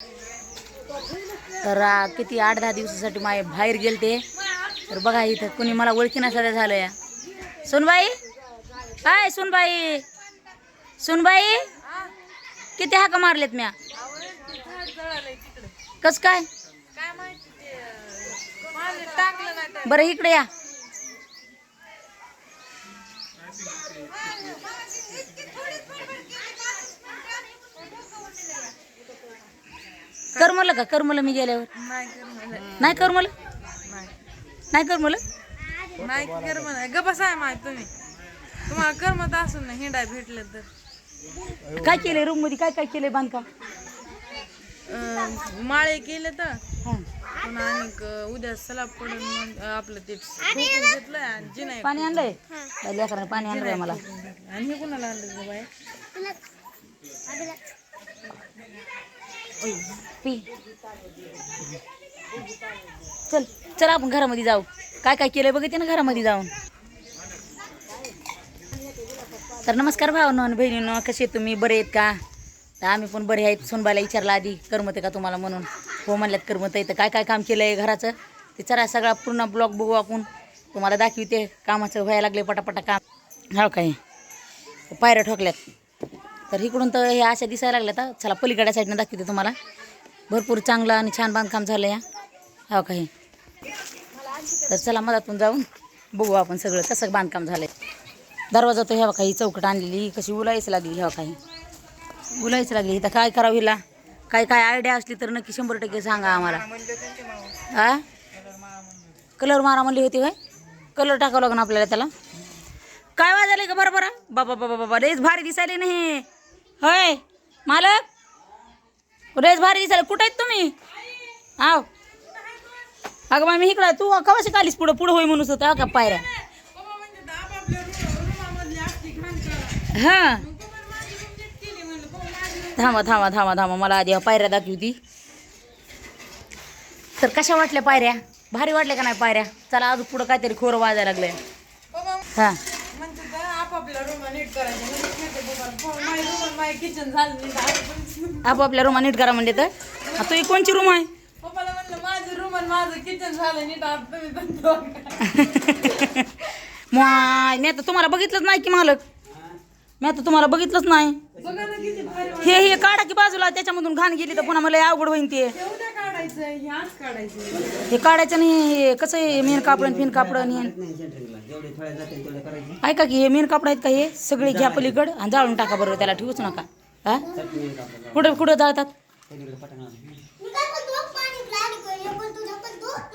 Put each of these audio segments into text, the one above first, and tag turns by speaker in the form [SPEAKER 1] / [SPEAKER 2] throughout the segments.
[SPEAKER 1] तर किती 8-10 दिवसासाठी माय बाहेर गेलते. तर बघा इथं कुणी मला ओळखीना सध्या झालं या. सुनबाई काय सुनबाई सुनबाई किती हाक मारलेत म्या. कस काय बरं इकडे या. करमलं का करमलं मी गेल्यावर नाही करमलं नाही करमलं
[SPEAKER 2] नाही करमत गप्पा आहे माय तुम्हाला करमत असून ना हिंडाय भेटलं तर
[SPEAKER 1] काय केलंय रूम मध्ये काय काय केलंय बांधकाम.
[SPEAKER 2] माळे केले तर
[SPEAKER 1] हा.
[SPEAKER 2] पुन्हा आणि उद्या सलाब पडून मग आपलं ते ठोकून घेतलंय आणि जिना
[SPEAKER 1] पाणी आणलंय लेकरांना पाणी आणलंय मला.
[SPEAKER 2] आणि हे कोणाला आणलं बाय
[SPEAKER 1] पी चल चल आपण घरामध्ये जाऊ. काय काय केलंय बघते ना घरामध्ये जाऊन. तर नमस्कार भावांनो आणि बहिणींनो, कसे तुम्ही बरे आहेत का. तर आम्ही पण बरे आहेत. सोनबाईला विचारलं आधी करमते का तुम्हाला म्हणून. हो म्हणल्यात करमत आहे. तर काय काय काम केलं आहे घराचं ते चला सगळा पूर्ण ब्लॉग बघू आपण. तुम्हाला दाखवते कामाचं व्हायला लागले पटापटा काम. हो काय पायऱ्या ठोकल्यात. तर इकडून तर हे अशा दिसायला लागल्या. तर चला पलीकडच्या साईडनं दाखवते तुम्हाला. भरपूर चांगलं आणि छान बांधकाम झालं या. हो काही तर चला मधातून जाऊन बघू आपण सगळं कसं बांधकाम झालं आहे. दरवाजा तो ह्या काही चौकट आणलेली कशी उलायच लागली. ह्या काही उलायच लागली. इथं काय करावं हिला काय काय आयडिया असली तर नक्की 100% सांगा आम्हाला. हा कलर मारा म्हणली होती काय. कलर टाकावं लागणार आपल्याला त्याला. काय वाजले का बरं बरं बाबा बाबा बाबा लयच भारी दिसायले नाही होय मालक. लयच भारी दिसायला. कुठं आहेत तुम्ही. आव अगं मग मी इकडं तू कवाशी कालीस पुढं पुढं होई म्हणून होतं का पायऱ्या. हां थांबा थांबा थांबा थांबा मला आधी पायऱ्या दाखवती. तर कशा वाटल्या पायऱ्या भारी वाटल्या का नाही पायऱ्या. चला अजून पुढं काहीतरी खोरं वाजायला लागलंय. हां
[SPEAKER 2] आपापल्या रूम नीट किचन झालं
[SPEAKER 1] आपापल्या रूम नीट करा म्हणले. तर तू कोणची रूम आहे.
[SPEAKER 2] पप्पाला म्हणलं माझं रूम आणि माझं किचन झालं नीट आता
[SPEAKER 1] मग मी आता तुम्हाला बघितलंच नाही की मालक. मी आता तुम्हाला बघितलंच नाही.
[SPEAKER 2] बघा ना किती भारी
[SPEAKER 1] हे काढा की बाजूला त्याच्यामधून घाण गेली तर पुन्हा मला अवघड होईन. ते
[SPEAKER 2] उद्या काढायचं हे आज काढायचं.
[SPEAKER 1] हे काढायचं नाही. हे कसं आहे मेन कापड फिन कापड ऐका की हे मेन कापड आहेत का हे सगळे घ्या पलीकड आणि जाळून टाका बरोबर. त्याला ठेवूच नका. हा कुठं कुठं जाळतात.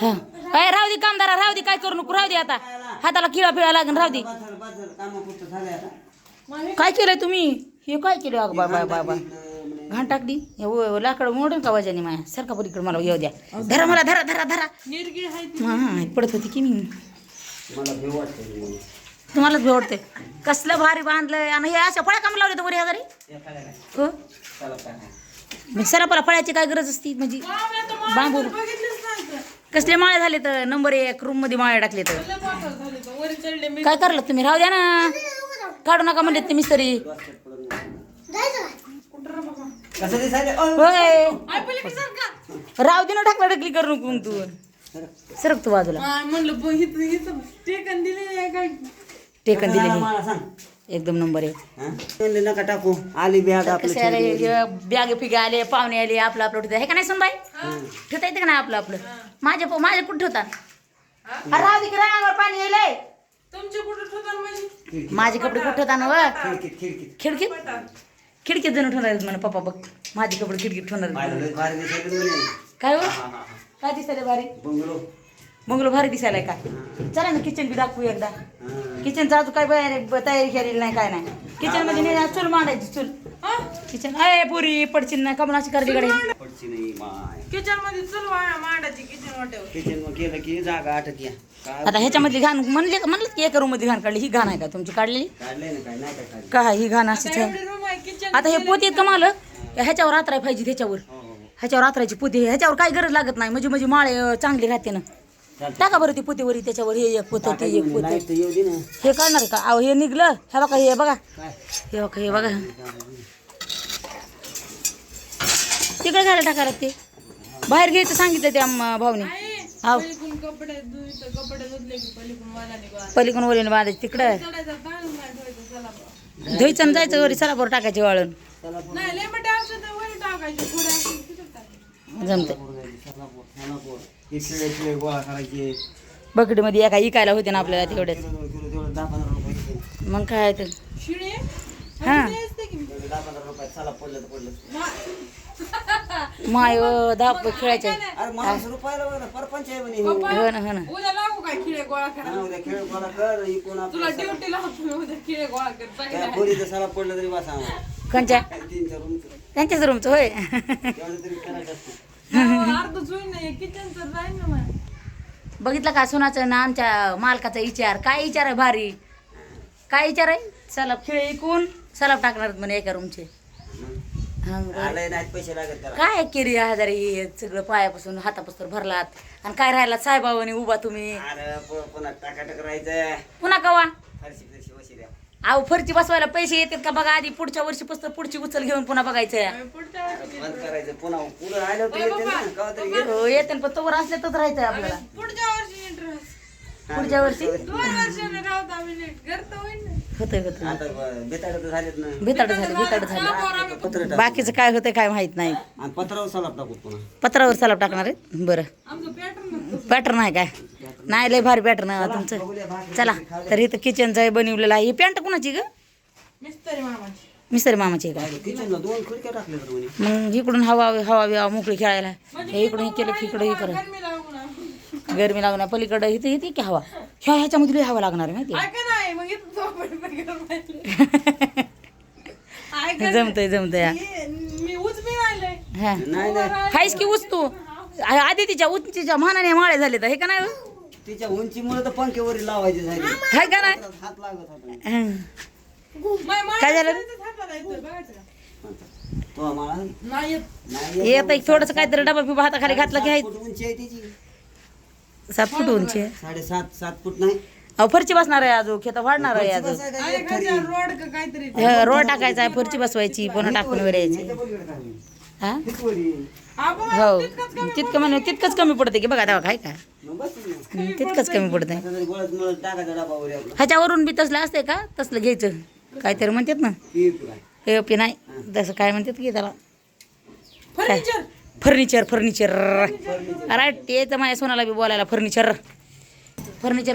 [SPEAKER 1] हा काय राहू दे कामदारा राहू दे काय करू नको राहू दे. आता हाताला किळा फिळा लागेल राहू दे. काय केलंय तुम्ही. हे काय केलं अगं बाय बाय बाय बाय घाण टाकली. हे लाकडं मोडून का वजाने माया सारखा पलीकडे मला येऊ द्या. धरा मला धरा धरा धरा. हां पडत होती की मी तुम्हालाच भेटते. कसलं भारी बांधलंय आणि हे अशा फळ्या काम लावले तर बरी घरी. हो मग सरापाला फळ्याची काय गरज असती म्हणजे बांबू कसले माळे झाले तर नंबर 1 रूम मध्ये माळे टाकले तर काय करलं तुम्ही. राहू द्या ना काढू नका म्हणले ते मिस्त्री. राहू दे ना ढकला ढकली करू नको मग तू सरक तू बाजूला.
[SPEAKER 2] म्हणलं टेकन दिले
[SPEAKER 1] टेकन दिले एकदम नंबर 1.
[SPEAKER 3] नका टाकू आली बॅग
[SPEAKER 1] बॅग फिगे आले पाहुणे आले आपलं आपलं ठेवता हे का नाही सुनबाई ठेवता येते का नाही आपलं आपलं. माझे कुठं ठेवता. राहू दे की रांगावर पाणी येलंय.
[SPEAKER 2] तुमचे कुठं ठेवता म्हणजे
[SPEAKER 1] माझे कपडे कुठं ठेवता ना खिडकीत खिडकीत जण ठेवणार म्हणा पप्पा बघ माझे कपडे खिडकीत ठेवणार. काय हो काय दिसायला भारी बंगलो भारी दिसायलाय का. चला ना किचन बी दाखवू एकदा. किचनचा अजून काय तयारी केलेली नाही काय नाही. किचन मध्ये नाही चूल मांडायची चूल किचन आहे पुरी पडचिन नाही कमलाची करडी कडे
[SPEAKER 2] किचन मध्ये चल मांडायची किचन वाट्यावर
[SPEAKER 3] किचन मग केलं की जागा आटत या.
[SPEAKER 1] आता ह्याच्यामधली घाण म्हणलं की एका रूम मध्ये घाण काढली. ही घाण आहे का तुमची काढलेली
[SPEAKER 3] काढलंय ना काय नाही काय काढलं.
[SPEAKER 1] काय ही घाण अशीच आहे.
[SPEAKER 2] रूम आहे किचन.
[SPEAKER 1] आता हे पोती आहेत का मालक ह्याच्यावर रात्राय पाहिजे. त्याच्यावर ह्याच्यावर रात्रायची पोती ह्याच्यावर काही गरज लागत नाही. म्हणजे माळे चांगली राहते ना. टाका बरं ती पोतीवरी त्याच्यावर हे एक पोतं ते एक पोतं हे काढणार का. अहो हे निघलं हे बघा हे बघा हे बघा हे बघा तिकडे घाला टाकायला ते बाहेर घ्यायचं सांगितलं त्या भाऊने हाव
[SPEAKER 2] पलीकडून कपडे धुतले की पलीकडून वालाने गोळा
[SPEAKER 1] पलीकडून वरीने बांधायचं तिकडं
[SPEAKER 2] चढायचा ताणून काय ठेवायचं चला बा.
[SPEAKER 1] धुईचं आणि जायचं वरी सलाबर टाकायची वाळून
[SPEAKER 2] नाही लय मोठे औषध वरी टाकायचे थोडे औषध तिथं टाकायचे.
[SPEAKER 3] सोलापूर हे शिळे गोळा करायचे
[SPEAKER 1] बकेटमध्ये एका इकायला होते ना आपल्याला तेवढेच
[SPEAKER 3] तेवढं 10-15 रुपये घेते.
[SPEAKER 1] मग काय तर
[SPEAKER 2] शिळे
[SPEAKER 1] हा
[SPEAKER 2] ते असते की
[SPEAKER 3] 10-15 रुपये चला पडलं तर पडलं.
[SPEAKER 1] माय धाप खेळायचे
[SPEAKER 3] अरे माणूस रुपयाला बघ ना परपंच आहे म्हणे
[SPEAKER 1] हो ना
[SPEAKER 2] उद्या लागू काय खिळे गोळा करा
[SPEAKER 3] हा, उद्या खेळ गोळा कर इकून
[SPEAKER 2] तुला
[SPEAKER 3] आपलं
[SPEAKER 2] ड्युटी लावतो मी उद्या खिळे गोळा कर
[SPEAKER 3] त्या
[SPEAKER 2] चांगलं
[SPEAKER 3] खोलीचं साला पडलं तरी बसा आम्हाला.
[SPEAKER 1] कोणच्या
[SPEAKER 3] 3-4 रूमचं
[SPEAKER 1] त्यांच्याच रूमचं होय
[SPEAKER 3] तेवढं तरी करायचं असतं.
[SPEAKER 2] अर्धच होईल नाही किचनचं जाईल ना मग
[SPEAKER 1] बघितलं का सोनाचं ना आमच्या मालकाचा विचार काय विचार आहे भारी काय विचार आहे सलाब खिळे इकून सलाब टाकणार म्हणे एका रूमचे हा बरं.
[SPEAKER 3] आलंय नाहीत पैसे लागत त्याला
[SPEAKER 1] काय केली आजारी हे सगळं पायापासून हातापासून भरलात आणि काय राहिला साहेबावानी उभा तुम्ही
[SPEAKER 3] अरे पुन्हा टाकाटक राहायचं
[SPEAKER 1] पुन्हा कवा
[SPEAKER 3] फरशी फरशी वशी द्या
[SPEAKER 1] अहो फरची बसवायला पैसे येतात का बघा आधी पुढच्या वर्षी पुढची उचल घेऊन पुन्हा बघायचं
[SPEAKER 2] पुढच्या वर्षी
[SPEAKER 3] बंद करायचं पुन्हा पुढं आलं तर येते ना कवा तरी येतं.
[SPEAKER 1] हो, येते पण तोवर असल्यातच राहायचं आपल्याला
[SPEAKER 2] पुढच्या वर्षी इंटरेस्ट
[SPEAKER 1] पुढच्या वर्षी
[SPEAKER 2] 2 वर्षाने राहतो आम्ही नीट घर तर होईल ना
[SPEAKER 1] होतंय होतंय
[SPEAKER 3] आता बेताड तर झालेत ना
[SPEAKER 1] भिताड झालं
[SPEAKER 3] पत्र टाक
[SPEAKER 1] बाकीचं काय होतंय काय माहित नाही
[SPEAKER 3] आणि पत्रावर सलाप टाकू पुन्हा
[SPEAKER 1] पत्रावर सलाब टाकणार आहे बरं
[SPEAKER 2] आमचं पॅटर्न
[SPEAKER 1] पॅटर्न आहे काय नाही लय भारी पॅटर्न तुमचं चला तर इथं किचनचं आहे बनवलेलं आहे ही पॅन्ट कुणाची ग
[SPEAKER 2] मिस्त्री मामाची
[SPEAKER 1] मिस्त्री मामाची आहे का
[SPEAKER 3] किचनला 2 खिडक्या टाकल्या तर म्हणे
[SPEAKER 1] मग इकडून हवा हवा बिवा मोकळी खेळायला हे इकडून हे केलं की इकडं हे करा
[SPEAKER 2] गरमी लागू ना
[SPEAKER 1] गरमी लागणार पलीकडं इथं येते की हवा ह्याच्यामध्ये लई हवा लागणार आहे माहिती
[SPEAKER 2] ऐका नाही मग इथं झोपायचं गरम ऐका
[SPEAKER 1] जमतंय हा.
[SPEAKER 2] मी उजमी राहिलंय
[SPEAKER 1] हा
[SPEAKER 3] नाही नाही
[SPEAKER 1] हायस की उचतो आधी तिच्या उंचीच्या मानाने माळे झाले तर हे का नाही हो?
[SPEAKER 3] तिच्या उंचीमुळे तर पंख्यावरी लावायचे झाले
[SPEAKER 1] हाय का नाही
[SPEAKER 3] हात लागत होता
[SPEAKER 1] हं.
[SPEAKER 2] काय
[SPEAKER 1] काय झालं?
[SPEAKER 2] बघायचं का
[SPEAKER 3] तो मला
[SPEAKER 2] नाही येत.
[SPEAKER 3] नाही
[SPEAKER 1] येत एक थोडंसं काहीतरी डबा बिबा हाताखाली घातला की आहे
[SPEAKER 3] 7 फूट उंची आहे तिची
[SPEAKER 1] 7 फूट उंची आहे
[SPEAKER 3] 7.5 फूट नाही
[SPEAKER 1] अहो फरची बसणार आहे अजून खेता वाढणार आहे अजून
[SPEAKER 3] बसायचं
[SPEAKER 2] अरे
[SPEAKER 3] एक
[SPEAKER 2] खालच्या रोड का काहीतरी
[SPEAKER 1] रोड टाकायचा आहे फरची बसवायची पुन्हा टाकून वर यायची हा
[SPEAKER 2] आपण
[SPEAKER 1] हो तितकं म्हणे तितकंच कमी पडते की बघा तेव्हा काय काय
[SPEAKER 3] मग बस ना.
[SPEAKER 1] तितकंच कमी पडतंय
[SPEAKER 3] आता तरी गोळत मुळत टाकायचा डबावर आपला
[SPEAKER 1] ह्याच्यावरून बी तसलं असते का तसलं घ्यायचं काहीतरी म्हणतात ना
[SPEAKER 3] पीप काय
[SPEAKER 1] हे पी नाही तसं काय म्हणतात की त्याला
[SPEAKER 2] फर्निचर
[SPEAKER 1] फर्निचर राईट ते तर माझ्या सोनाला बी बोलायला फर्निचर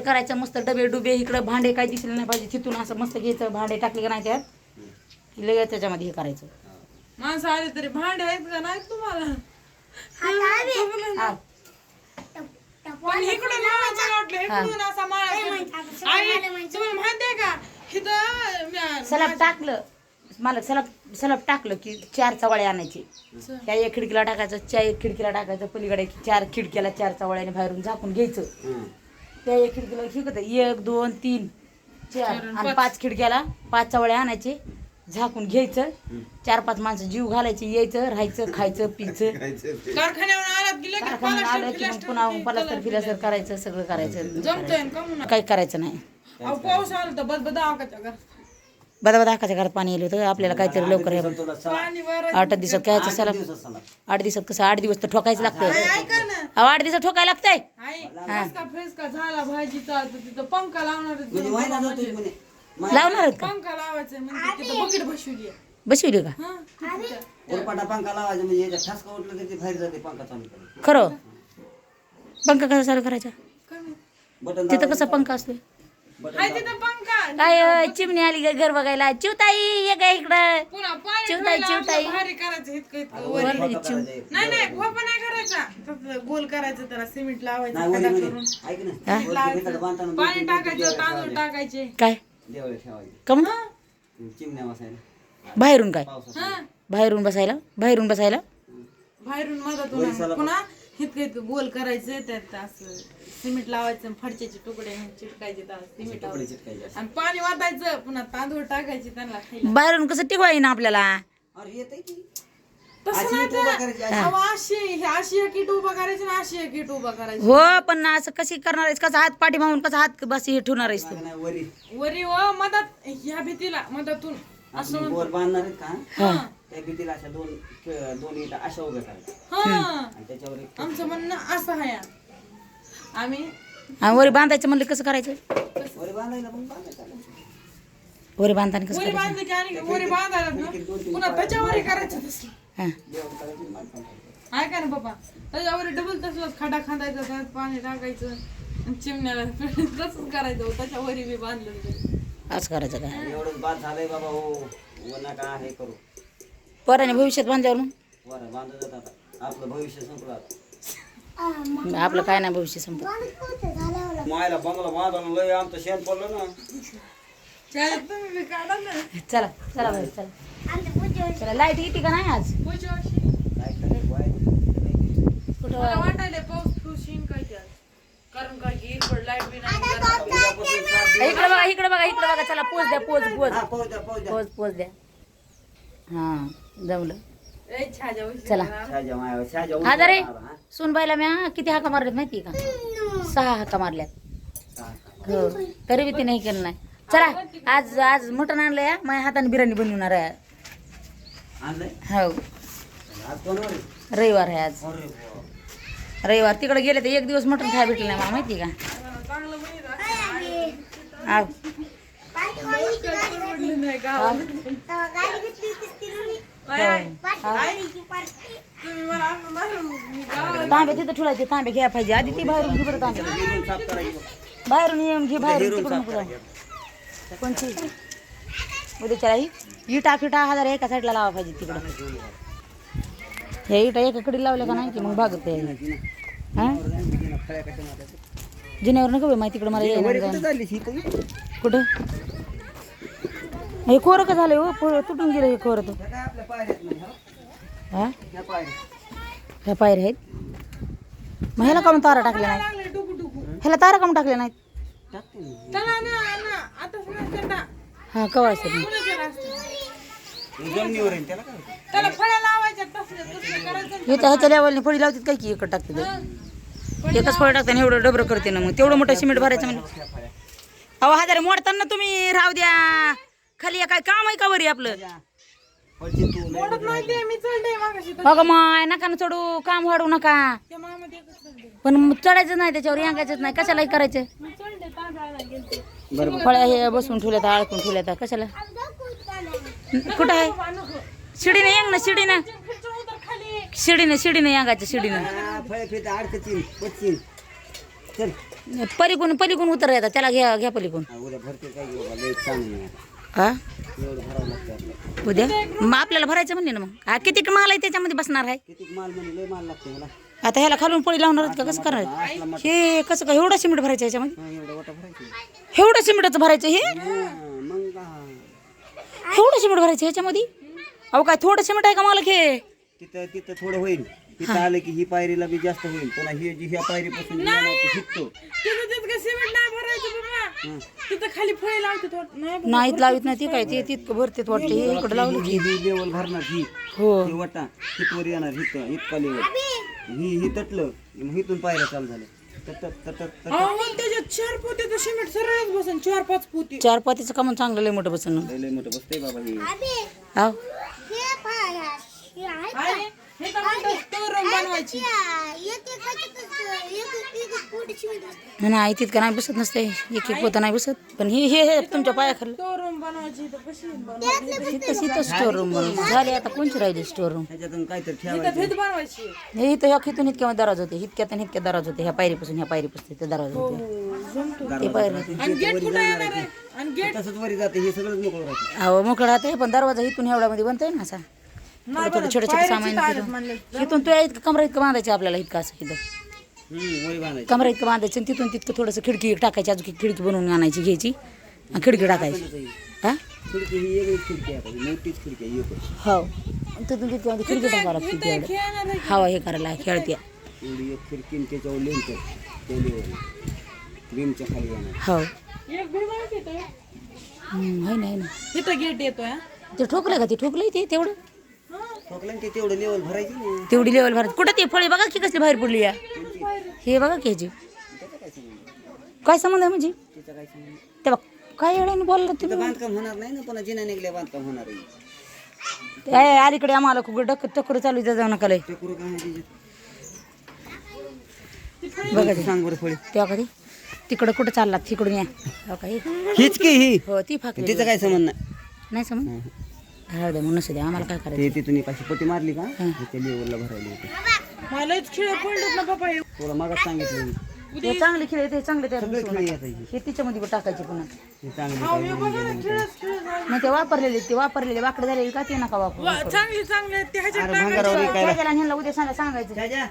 [SPEAKER 1] करायचं मस्त डबे डुबे इकडं भांडे काय दिसले नाही पाहिजे तिथून असं मस्त घ्यायचं भांडे टाकले का नाही त्यात की लगेच त्याच्यामध्ये हे करायचं
[SPEAKER 2] माणसं आले तरी भांडे आहेत का नाही तुम्हाला
[SPEAKER 1] हा.
[SPEAKER 2] पण इकडून मामाचं वाटलं इकडून असा माळा आई तुम्हाला माहितीये का इथं
[SPEAKER 1] सलाब टाकलं मला सलाब टाकलं की 4 चवळे आणायचे त्या एक खिडकीला टाकायचं त्या एक खिडकीला टाकायचं पलीकडे 4 खिडकीला 4 चवळ्याने बाहेरून झाकून घ्यायचं त्या एक खिडकीला शिकत 1 2 3 4 आणि 5 खिडक्याला 5 चवळे आणायचे झाकून घ्यायचं 4-5 माणसं जीव घालायचे यायचं राहायचं खायचं पियचं
[SPEAKER 2] कारखान्यावर आलात गेले की
[SPEAKER 1] कारखान्यात आलं की मग पुन्हा पलास्तर फिलास्तर करायचं सगळं करायचं
[SPEAKER 2] जमतोय ना का म्हणा
[SPEAKER 1] काही करायचं नाही
[SPEAKER 2] अहो पाऊस आला तर बदबदा आकाच्या घर
[SPEAKER 1] बदा हाकाच्या घरात पाणी येलं होतं आपल्याला काहीतरी लवकर हे
[SPEAKER 2] पाणी वर
[SPEAKER 1] 8 दिवसात काय सलाब 8 दिवसात कसं 8 दिवस तर ठोकायचं लागतंय
[SPEAKER 2] ऐका ना
[SPEAKER 1] अहो 8 दिवस ठोकायला लागतंय
[SPEAKER 2] आई फेसका झाला भाजीचा तर तिथं पंखा लावणार आहेत
[SPEAKER 3] म्हणजे महिना जातोय म्हणे
[SPEAKER 1] लावणार आहेत का
[SPEAKER 2] पंखा लावायचा म्हणजे तिथं बकेट बसवली आहे.
[SPEAKER 1] बसविली का
[SPEAKER 2] हा तिथं.
[SPEAKER 3] कोरपाटा पंखा लावायचा म्हणजे याच्या ठसका उठलं की ते बाहेर जाते पंखा चालू करायचा
[SPEAKER 1] खरं पंखा कसा चालू करायचा
[SPEAKER 2] कमी.
[SPEAKER 3] बटन
[SPEAKER 1] तिथं कसा पंखा असतो
[SPEAKER 2] हाय तिथं पंखा
[SPEAKER 1] काय चिमणी आली का घर बघायला चिवताई ये काय इकडं
[SPEAKER 2] पुन्हा पाणी
[SPEAKER 1] चिवताई,
[SPEAKER 2] ठेवायला
[SPEAKER 1] चिवताई.
[SPEAKER 2] असं भारी करायचं इतकं इतकं
[SPEAKER 1] वर
[SPEAKER 2] वर.
[SPEAKER 1] लगी चिव
[SPEAKER 2] नाही नाही खोपा नाही करायचा फक्त गोल करायचं त्याला सिमेंट लावायचं
[SPEAKER 3] नाही
[SPEAKER 2] खडा
[SPEAKER 3] वरी
[SPEAKER 2] करून
[SPEAKER 3] म्हणे ऐक
[SPEAKER 1] हा?
[SPEAKER 3] ना वरती भिंताला बांधताना
[SPEAKER 2] पाणी टाकायचं तांदूळ टाकायचे
[SPEAKER 1] काय
[SPEAKER 3] देवळे ठेवायचे
[SPEAKER 1] कम
[SPEAKER 3] चिमण्या बसायला
[SPEAKER 1] बाहेरून काय
[SPEAKER 3] पावसात
[SPEAKER 2] हा
[SPEAKER 1] बाहेरून बसायला
[SPEAKER 2] बाहेरून मदत पुन्हा इतकं इतकं गोल करायचं त्यात असं सिमेंट लावायचं फडच्याचे तुकडे चिटकायचे त्याला सिमेंट
[SPEAKER 3] कपडे
[SPEAKER 2] लावायचं
[SPEAKER 3] चिटकायचे
[SPEAKER 2] आणि पाणी वाटायचं पुन्हा तांदूळ टाकायचे त्यांना खायला
[SPEAKER 1] बाहेरून कसं टिकवाय ना आपल्याला
[SPEAKER 3] अरे येते की
[SPEAKER 2] तसं
[SPEAKER 3] अशी
[SPEAKER 2] नाही
[SPEAKER 3] इथं उभा करायची, अशी.
[SPEAKER 2] अहो, अशी एक इट उभा करायची ना अशी एक इट उभा करायची
[SPEAKER 1] हो पण असं कशी करणार आहेस कसा हात पाठी मागून कसा हात बस हे ठेवणार आहेस तू
[SPEAKER 3] नाही, वरी
[SPEAKER 2] वरी व मदत ह्या भीतीला मदतून
[SPEAKER 3] आपण बोर बांधणार आहेत का
[SPEAKER 1] हा
[SPEAKER 3] त्या भीतीला अशा दोन इटा अशा उभ्या करायच्या
[SPEAKER 2] हा
[SPEAKER 3] आणि त्याच्यावर एक
[SPEAKER 2] आमचं म्हणणं असं आहे आम्ही
[SPEAKER 1] आणि वरी बांधायचं म्हणलं कसं करायचं
[SPEAKER 3] वरी बांधायला पण बांधायचं
[SPEAKER 1] वरी बांधताना कसं
[SPEAKER 2] वरी
[SPEAKER 1] करायचं
[SPEAKER 2] बांधलं की आणि वरी बांधायला ना पुन्हा त्याच्यावर करायचं तसं
[SPEAKER 1] हां
[SPEAKER 3] जेवण करायची माणसं खायची.
[SPEAKER 2] आहे का ना बाबा त्याच्यावर डबल तसंच खडा खांदायचा त्यात पाणी टाकायचं आणि चिमण्याला तसंच करायचं त्याच्यावर बी बांधलं होतं.
[SPEAKER 1] असं करायचं काय
[SPEAKER 3] आणि एवढंच बाद झालंय बाबा हो व नका हे करू
[SPEAKER 1] पोराने भविष्यात बांधल्यावर मग
[SPEAKER 3] बरं बांधत जात आता आपलं भविष्य संपलं आता
[SPEAKER 1] आपलं काय नाही भविष्य संपत
[SPEAKER 3] मायला बंगला बांधायला लय आमचं शेण पडलं ना
[SPEAKER 2] त्यात तुम्ही बी काढा ना
[SPEAKER 1] चला चला बाई चला चला लाईट येते का नाही आज
[SPEAKER 2] पुढच्या वर्षी
[SPEAKER 3] काय करायचं बाय
[SPEAKER 1] कुठं
[SPEAKER 2] मला वाटायला पाऊस पाऊस येईन काय त्यात कारण काय की इकडं लाईट बी नाही घरात.
[SPEAKER 3] उद्यापासून 7 दिवस
[SPEAKER 1] इकडे बघा इकडे बघा इकडे बघा चला पोच द्या पोच पोच
[SPEAKER 3] हा पोहोच द्या पोहोच द्या
[SPEAKER 1] पोच पोच द्या हां जमलं
[SPEAKER 2] लय छाजा उशीर
[SPEAKER 1] चला.
[SPEAKER 2] झाला.
[SPEAKER 3] शाहजा माया शाहजा
[SPEAKER 1] हा रे
[SPEAKER 3] उठला हा.
[SPEAKER 1] सुनबाईला म्या किती हाका मारल्यात माहिती का 6 हाका मारल्यात हो तरी बी ती नाही केलं नाही चला आज आज मटण आणलंय हा. माझ्या हाताने बिर्याणी बनवणार आहे
[SPEAKER 3] आणलंय
[SPEAKER 1] हो
[SPEAKER 3] आज कोणावर आहे?
[SPEAKER 1] रविवार आहे आज
[SPEAKER 3] अरे वा.
[SPEAKER 1] रविवार तिकडे गेले तर एक दिवस मटण खायला भेटलं नाही मला माहिती का
[SPEAKER 2] चांगलं माहित आहे.
[SPEAKER 1] आव.
[SPEAKER 2] पडलं नाही गावात. आई, तुम्ही मला असं मारून मी गावात
[SPEAKER 1] तांबे तिथं ठेवायचे तांबे घ्या पाहिजे आधी ती बाहेरून घे बरं तांबे
[SPEAKER 3] हिरून साफ करायचं
[SPEAKER 1] बाहेरून येऊन घे बाहेरून
[SPEAKER 3] हिरून
[SPEAKER 1] तिकडून
[SPEAKER 3] साफ
[SPEAKER 1] नको जाऊ.
[SPEAKER 3] करायचं
[SPEAKER 1] कोणची उद्याच्याला ही इटा फिटा हजार एका साईडला लावा पाहिजे तिकडं हे इटा एकाकडे लावल्या का नाही की मग भागत आहे हां
[SPEAKER 3] खळ्या कशा मारायच्या?
[SPEAKER 1] जिन्यावर नको बाई माहिती तिकडं मला येणार
[SPEAKER 3] वरी
[SPEAKER 1] जाऊन
[SPEAKER 3] कुठं चालली ही तू?
[SPEAKER 1] कुठं हे खोरं का झालं हो तुटून गेलं हे खोरं तर
[SPEAKER 3] त्या काय आपल्या पायऱ्यात नाही हा?
[SPEAKER 1] हा
[SPEAKER 3] त्या पायऱ्या.
[SPEAKER 1] ह्या पायऱ्या आहेत मग ह्याला कामून तारा टाकल्या नाहीत
[SPEAKER 2] लागले डुकू डुकू
[SPEAKER 1] ह्याला तारा कामून टाकल्या नाहीत
[SPEAKER 3] टाकते ना.
[SPEAKER 2] चला ना आता सुद्धा
[SPEAKER 1] हां कवा असेल
[SPEAKER 2] कुणाच्या रस्त्यात?
[SPEAKER 3] हे जमिनीवर आहे त्याला काय होतं?
[SPEAKER 2] त्याला फळ्या लावायच्या तसलं करायचं
[SPEAKER 1] हे तर ह्याच्या लेवलने फळी लावतात काय की एकच टाकते एकच फळ टाकताना एवढं डबरं करते ना मग तेवढं मोठं सिमेंट भरायचं म्हणजे
[SPEAKER 3] त्या फळ्या.
[SPEAKER 1] अहो हजार मोडताना तुम्ही राहू द्या खाली काय काम आहे का वरी आपलं
[SPEAKER 3] पडशील तू लय
[SPEAKER 2] ओढत नाही ते मी चढले मागाशी तर.
[SPEAKER 1] बघा माय नका ना चढू काम वाढू नका
[SPEAKER 2] त्या मामामध्ये एकच चढले.
[SPEAKER 1] पण मग चढायचं नाही त्याच्यावर यांगायचंच नाही कशाला करायचं
[SPEAKER 2] मी चढले तांदळाला गेलते.
[SPEAKER 3] बरोबर
[SPEAKER 1] फळ्या हे बसून ठेवल्यात अडकून ठेवल्यात कशाला कुठं आहे
[SPEAKER 2] बाबा, नको.
[SPEAKER 1] शिडीने यांग ना शिडीनं
[SPEAKER 2] खुर्ची उतर खाली.
[SPEAKER 1] शिडीनं यांगायचं शिडीनं
[SPEAKER 3] फळे फिरते अडकतील पडशील चल
[SPEAKER 1] पलीकडून उतर येतात त्याला घ्या घ्या पलीकडून
[SPEAKER 3] हा, उद्या भरते काय घेऊ बाबा लय चांगलं नाही
[SPEAKER 1] हा
[SPEAKER 3] एवढं भरावं लागतं आपल्याला
[SPEAKER 1] उद्या मग आपल्याला भरायचं म्हणले ना मग हा किती माल आहे त्याच्यामध्ये बसणार आहे
[SPEAKER 3] किती माल म्हणजे लय माल लागतो मला
[SPEAKER 1] आता ह्याला खालून पळी लावणार आहेत का कसं करणार
[SPEAKER 3] असला मट
[SPEAKER 1] हे कसं काय एवढं सिमेंट भरायचं ह्याच्यामध्ये
[SPEAKER 3] हा, एवढं वाटा भरायचं
[SPEAKER 1] एवढं सिमेंटचं भरायचं हे
[SPEAKER 3] मग का
[SPEAKER 1] एवढं सिमेंट भरायचं ह्याच्यामध्ये अहो काय थोडं सिमेंट आहे का मला हे
[SPEAKER 3] तिथं तिथं थोडं होईल तिथं आलं की ही पायरीला बी जास्त होईल पुन्हा ही जी ह्या पायरीपासून जी येणार ती शिकतो
[SPEAKER 2] तिथं तितकं सिमेंट नाही भरायचं बाबा. तिथं खाली फळे लावते नाही बरं.
[SPEAKER 1] नाहीत लावित नाही ती काय ते तितकं भरते वाटते हे इकडं लावलं की
[SPEAKER 3] ही लेवल भरणार ही
[SPEAKER 1] हो
[SPEAKER 3] ही वाटा हितवर येणार हिथं इतका लेवल ही तटलं मग इथून पायऱ्या चालू झाल्या तट तट तट
[SPEAKER 2] अहो, मग त्याच्यात 4 पोते तर सिमेंट सरळच बसन 4-5 पोते.
[SPEAKER 1] 4 पातीचं कामं चांगलं लय मोठं बसन
[SPEAKER 3] लय मोठं बसतंय बाबा हे
[SPEAKER 1] आव
[SPEAKER 2] आणि हे तर म्हणतात storeroom बनवायची.
[SPEAKER 1] नाही तितकं नाही बसत नसते एक एक पोतं नाही बसत पण हे तुमच्या पायाखाली
[SPEAKER 2] Storeroom बनवायची तर कशी बनवायची?
[SPEAKER 1] तिथं स्टोर रूम म्हणून झाले आता कोणची राहिली स्टोर रूम
[SPEAKER 3] ह्याच्यातून काहीतरी
[SPEAKER 2] इथं
[SPEAKER 3] ठेवायचं
[SPEAKER 2] भीत बनवायची.
[SPEAKER 1] हे इथं ह्या खितून इतक्या दराज होते इतक्यात आणि इतक्या दराज होते ह्या पायरीपासून ह्या पायरीपासून ते दराज होते
[SPEAKER 2] जमतो.
[SPEAKER 1] ते पायरी
[SPEAKER 2] आणि गेट कुठे येणार आहे? आणि गेट
[SPEAKER 3] तसंच वरी जाते हे सगळंच मोकळं राहतं
[SPEAKER 1] अहो मोकळं राहते पण दरवाजा इथून एवढ्यामध्ये बनतोय ना असा
[SPEAKER 2] नाही
[SPEAKER 1] थोडं छोटे छोटे सामान
[SPEAKER 2] म्हणले.
[SPEAKER 1] इथून तो इतकं कमरा इतकं बांधायचं आपल्याला इतकं असं इथं
[SPEAKER 3] वरी बांधायची
[SPEAKER 1] कमरा इतकं बांधायचं आणि तिथून तितकं थोडंसं खिडकी टाकायची अजून खिडकी बनवून आणायची घ्यायची आणि खिडकी टाकायची हा
[SPEAKER 3] खिडकी ही वेगळीच खिडकी आहे आता, मोठीच खिडकी आहे एकच
[SPEAKER 1] हो तिथून तितकं खिडकी टाकावं लागते
[SPEAKER 2] इथं एक येणार आहे.
[SPEAKER 1] हवा हे करायला खेळत्या
[SPEAKER 3] एवढी एक खिडकी आणि त्याच्यावर लेंटर त्या लेवल बीमच्या खाली येणार
[SPEAKER 1] हो
[SPEAKER 2] एक भीम आहे तिथं.
[SPEAKER 1] आहे ना आहे ना
[SPEAKER 2] इथं गेट येतोय हा.
[SPEAKER 1] ते ठोकलं का ते ठोकलंय ते तेवढं
[SPEAKER 3] ठोकलं ते तेवढं लेवल भरायची ना
[SPEAKER 1] तेवढी लेवल भरत कुठं ते फळी बघा की कसली बाहेर पडली या हे बघा की ह्याची
[SPEAKER 3] त्याचा काय संबंध
[SPEAKER 1] काय संबंध आहे म्हणजे
[SPEAKER 3] त्याचा काय संबंध
[SPEAKER 1] ते बघ काय येण्याने बोलला
[SPEAKER 3] तिथं
[SPEAKER 1] तुम्ही
[SPEAKER 3] बांधकाम होणार नाही ना पुन्हा जिना निघल्या बांधकाम होणार आहे
[SPEAKER 1] ते अलीकडे आम्हाला खूप टक्कर चालू आहे, जाऊ नका लय.
[SPEAKER 3] ते करू काय आहे
[SPEAKER 1] बघा
[SPEAKER 3] त्याच्यात?
[SPEAKER 1] ते
[SPEAKER 3] सांग बरं फळी.
[SPEAKER 1] तेव्हा कधी तिकडं कुठं चाललात तिकडून या हो का हे?
[SPEAKER 3] हीच की ही
[SPEAKER 1] हो ती फाकली
[SPEAKER 3] तिचं काय संबंध नाही.
[SPEAKER 1] नाही समज राहू द्या मग नसू द्या आम्हाला काय करायचं.
[SPEAKER 3] ते तिथून एकाशी पट्टी मारली का ते लेवलला भरायला होते.
[SPEAKER 2] मलाच खेळ पडलेत ना बाबा हे.
[SPEAKER 3] तुला मागास सांगितलं मी.
[SPEAKER 1] हे चांगले खेळ ते चांगले तयार
[SPEAKER 3] सगळे
[SPEAKER 1] होऊन
[SPEAKER 3] खेळ
[SPEAKER 1] सोडा.
[SPEAKER 3] येत आहे.
[SPEAKER 1] हे तिच्यामध्ये पण टाकायचे पुन्हा
[SPEAKER 3] हे चांगली काय
[SPEAKER 1] मग ते वापरलेले वाकडे झालेले का ते नका वापरू.
[SPEAKER 2] चांगली चांगली आहेत ते ह्याच्यात
[SPEAKER 3] अरे भांगारावर विकायला
[SPEAKER 1] त्याला ह्यांना उद्या सांगायचं
[SPEAKER 3] त्याच्या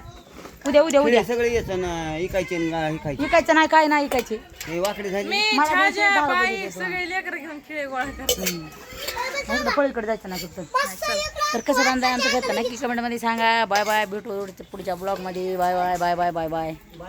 [SPEAKER 1] उद्या उद्या उद्या
[SPEAKER 3] खेळ सगळे यायचं ना इकायचे ना इकायचे.
[SPEAKER 1] विकायचं नाही काय नाही विकायचे.
[SPEAKER 3] हे वाकडे झाले.
[SPEAKER 1] मला
[SPEAKER 2] छाजा,
[SPEAKER 1] द्यायचे, दहा रुपये
[SPEAKER 2] बाई
[SPEAKER 1] देतो.
[SPEAKER 2] सगळे लेकर घेऊन खेळ गोळा करतात.
[SPEAKER 1] इकडं पळीकडे जायचं ना फक्त. तर कसं धंदा आहे आमचं घेतं नक्की कमेंटमध्ये सांगा. बाय बाय भेटू पुढच्या ब्लॉगमध्ये. Bye bye bye bye bye bye.